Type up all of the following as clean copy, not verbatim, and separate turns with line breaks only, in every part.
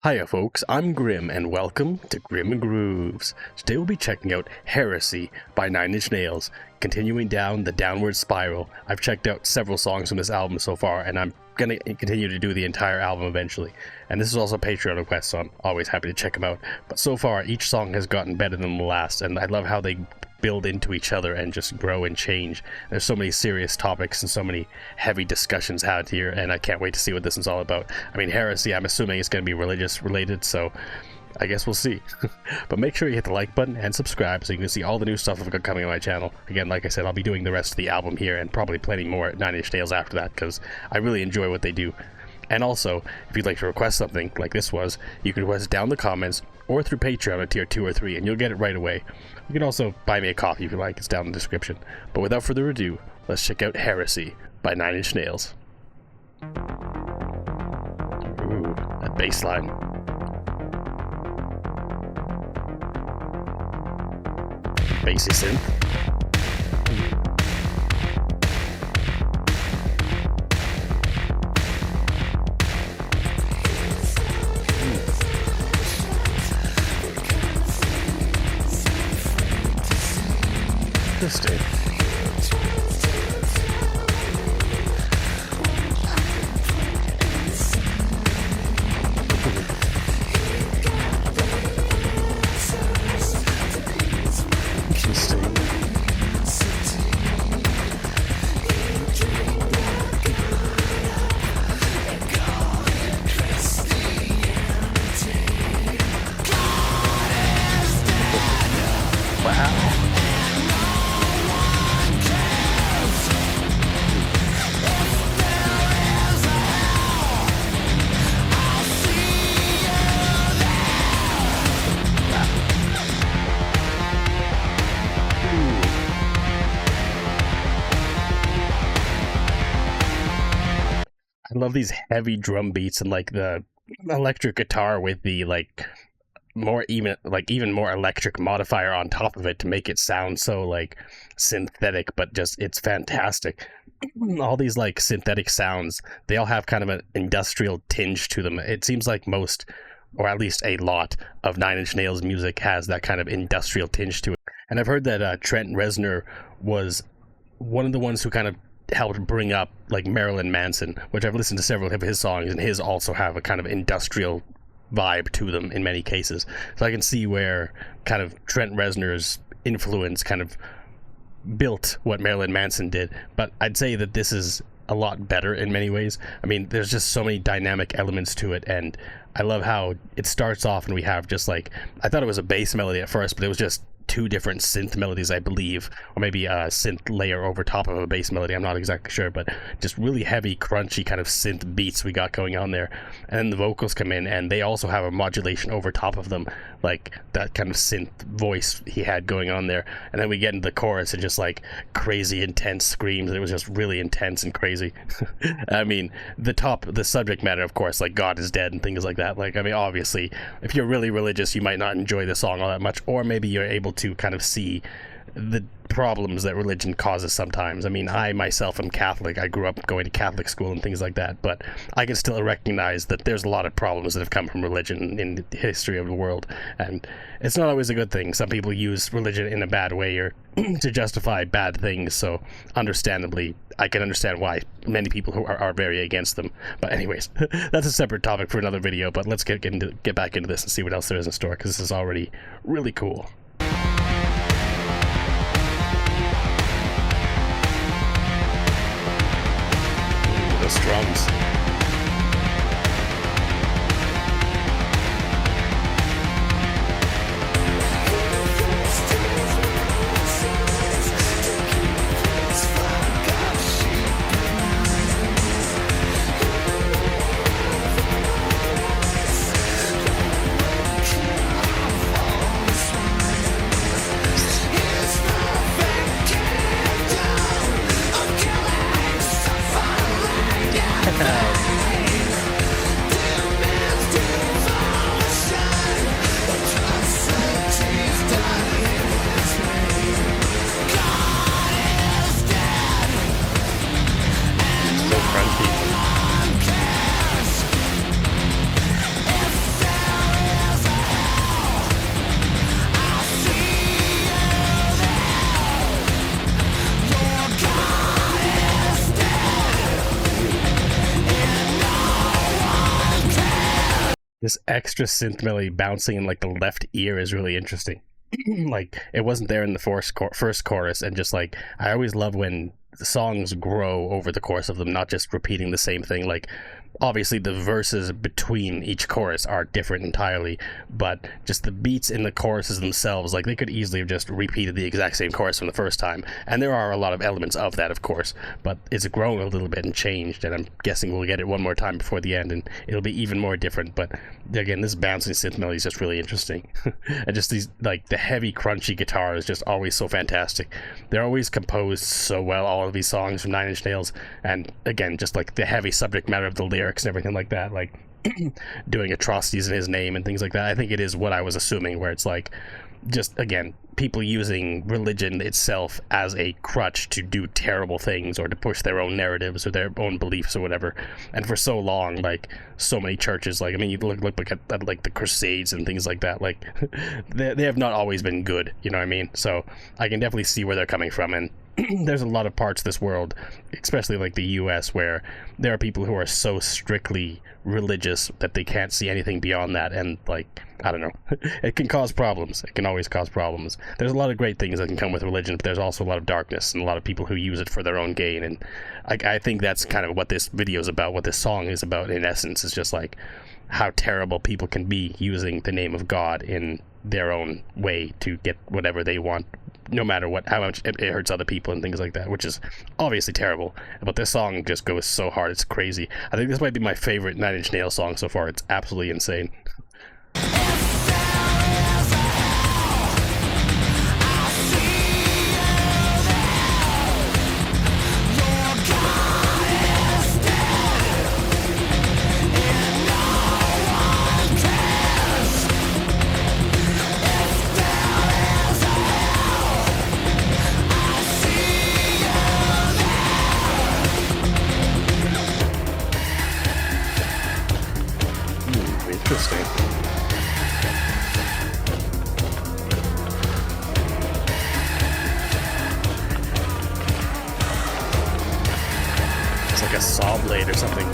Hiya folks, I'm Grim and welcome to Grim Grooves. Today we'll be checking out Heresy by NiN, continuing down the downward spiral. I've checked out several songs from this album so far and I'm going to continue to do the entire album eventually. And this is also a Patreon request, so I'm always happy to check them out. But so far each song has gotten better than the last, and I love how they build into each other and just grow and change. There's so many serious topics and so many heavy discussions had here, and I can't wait to see what this is all about. I mean, Heresy, I'm assuming it's going to be religious related, so I guess we'll see. But make sure you hit the like button and subscribe so you can see all the new stuff I've got coming on my channel. Again, like I said, I'll be doing the rest of the album here and probably plenty more at NiN after that, because I really enjoy what they do. And also, if you'd like to request something like this was, you can request down in the comments or through Patreon at tier 2 or 3, and you'll get it right away. You can also buy me a coffee if you like, it's down in the description. But without further ado, let's check out Heresy by NiN. Ooh, that bass line. Bassy synth. Interesting. Wow. I love these heavy drum beats and like the electric guitar with the even more electric modifier on top of it to make it sound so like synthetic, but just it's fantastic. All these like synthetic sounds, they all have kind of an industrial tinge to them. It seems like most, or at least a lot, of NiN's music has that kind of industrial tinge to it. And I've heard that Trent Reznor was one of the ones who kind of helped bring up like Marilyn Manson, which I've listened to several of his songs, and his also have a kind of industrial vibe to them in many cases. So I can see where kind of Trent Reznor's influence kind of built what Marilyn Manson did, but I'd say that this is a lot better in many ways. I mean, there's just so many dynamic elements to it, and I love how it starts off and we have just like, I thought it was a bass melody at first, but it was just two different synth melodies, I believe, or maybe a synth layer over top of a bass melody, I'm not exactly sure, but just really heavy, crunchy kind of synth beats we got going on there. And then the vocals come in and they also have a modulation over top of them, like that kind of synth voice he had going on there. And then we get into the chorus and just like crazy intense screams. It was just really intense and crazy. I mean, the subject matter, of course, like God is dead and things like that. Like, I mean, obviously if you're really religious, you might not enjoy the song all that much, or maybe you're able to kind of see the problems that religion causes sometimes. I mean, I myself am Catholic. I grew up going to Catholic school and things like that, but I can still recognize that there's a lot of problems that have come from religion in the history of the world, and it's not always a good thing. Some people use religion in a bad way or to justify bad things, so understandably I can understand why many people who are very against them. But anyways, that's a separate topic for another video, but let's get back into this and see what else there is in store, because this is already really cool. Those drums. This extra synth melody bouncing in like the left ear is really interesting. Like it wasn't there in the first chorus, and just like I always love when the songs grow over the course of them, not just repeating the same thing. Like obviously the verses between each chorus are different entirely, but just the beats in the choruses themselves, like they could easily have just repeated the exact same chorus from the first time, and there are a lot of elements of that, of course, but it's grown a little bit and changed, and I'm guessing we'll get it one more time before the end and it'll be even more different. But again, this bouncing synth melody is just really interesting. And just these, like the heavy crunchy guitar is just always so fantastic. They're always composed so well, all of these songs from Nine Inch Nails, and again, just like the heavy subject matter of the lyrics and everything like that, like doing atrocities in his name and things like that. I think it is what I was assuming, where it's like just again people using religion itself as a crutch to do terrible things or to push their own narratives or their own beliefs or whatever. And for so long, like so many churches, like I mean, you look at like the Crusades and things like that, like they have not always been good, you know what I mean? So I can definitely see where they're coming from. And there's a lot of parts of this world, especially like the US, where there are people who are so strictly religious that they can't see anything beyond that, and like I don't know, it can cause problems. It can always cause problems. There's a lot of great things that can come with religion, but there's also a lot of darkness and a lot of people who use it for their own gain. And I think that's kind of what this video is about, what this song is about in essence. Is just like how terrible people can be using the name of God in their own way to get whatever they want, no matter what, how much it hurts other people and things like that, which is obviously terrible. But this song just goes so hard, it's crazy. I think this might be my favorite Nine Inch Nails song so far. It's absolutely insane. Interesting. It's like a saw blade or something.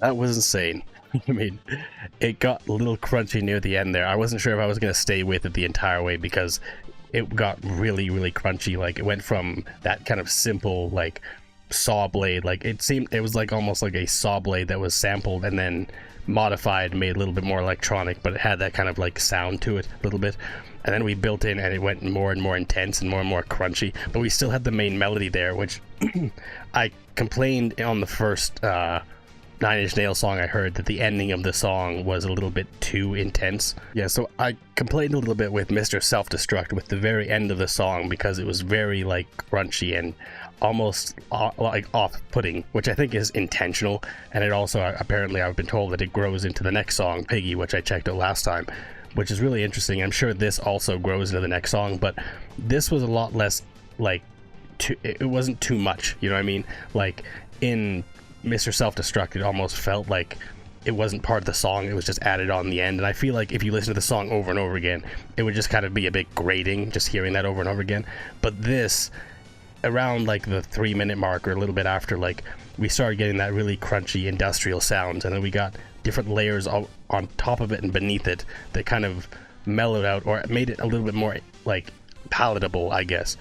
That was insane. I mean, it got a little crunchy near the end there. I wasn't sure if I was going to stay with it the entire way because it got really, really crunchy. Like, it went from that kind of simple, like, saw blade. Like, it was like almost like a saw blade that was sampled and then modified, made a little bit more electronic, but it had that kind of, like, sound to it a little bit. And then we built in and it went more and more intense and more crunchy. But we still had the main melody there, which I complained on the first Nine Inch Nails song I heard that the ending of the song was a little bit too intense. Yeah, so I complained a little bit with Mr. Self-Destruct with the very end of the song because it was very like crunchy and almost like off-putting, which I think is intentional. And it also, apparently I've been told that it grows into the next song, Piggy, which I checked out last time, which is really interesting. I'm sure this also grows into the next song, but this was a lot less like, it wasn't too much, you know what I mean? Like in Mr. Self-Destruct, it almost felt like it wasn't part of the song, it was just added on the end. And I feel like if you listen to the song over and over again, it would just kind of be a bit grating just hearing that over and over again. But this, around like the 3-minute mark or a little bit after, like we started getting that really crunchy industrial sound, and then we got different layers on top of it and beneath it that kind of mellowed out or made it a little bit more like palatable, I guess.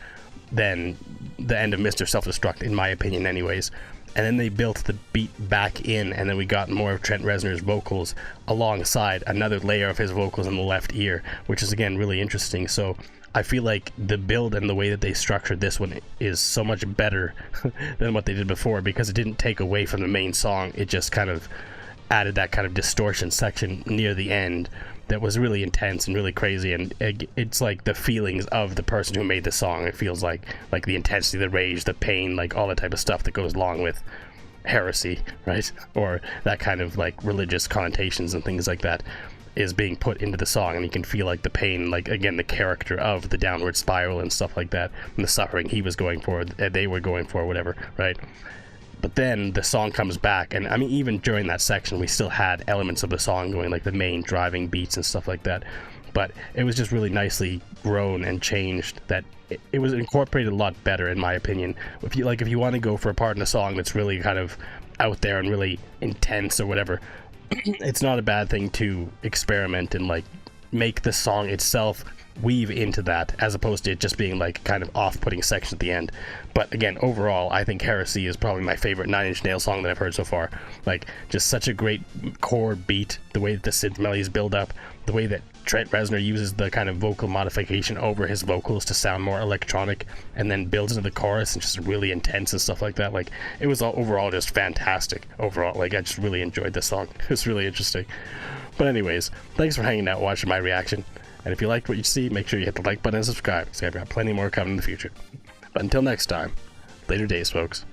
than the end of Mr. Self-Destruct, in my opinion anyways. And then they built the beat back in, and then we got more of Trent Reznor's vocals alongside another layer of his vocals in the left ear, which is again really interesting. So I feel like the build and the way that they structured this one is so much better than what they did before, because it didn't take away from the main song. It just kind of added that kind of distortion section near the end that was really intense and really crazy, and it's like the feelings of the person who made the song. It feels like the intensity, the rage, the pain, like all the type of stuff that goes along with Heresy, right? Or that kind of like religious connotations and things like that is being put into the song, and you can feel like the pain, like again the character of the downward spiral and stuff like that, and the suffering he was going for, they were going for, whatever, right? But then the song comes back, and I mean, even during that section, we still had elements of the song going, like the main driving beats and stuff like that. But it was just really nicely grown and changed, that it was incorporated a lot better, in my opinion. If you want to go for a part in a song that's really kind of out there and really intense or whatever, it's not a bad thing to experiment and like make the song itself weave into that, as opposed to it just being like kind of off-putting section at the end. But again, overall, I think Heresy is probably my favorite Nine Inch Nails song that I've heard so far. Like, just such a great core beat, the way that the synth melodies build up, the way that Trent Reznor uses the kind of vocal modification over his vocals to sound more electronic, and then builds into the chorus and just really intense and stuff like that. Like, it was all overall just fantastic. Overall, like, I just really enjoyed this song. It was really interesting. But anyways, thanks for hanging out, watching my reaction. And if you liked what you see, make sure you hit the like button and subscribe, because I've got plenty more coming in the future. But until next time, later days, folks.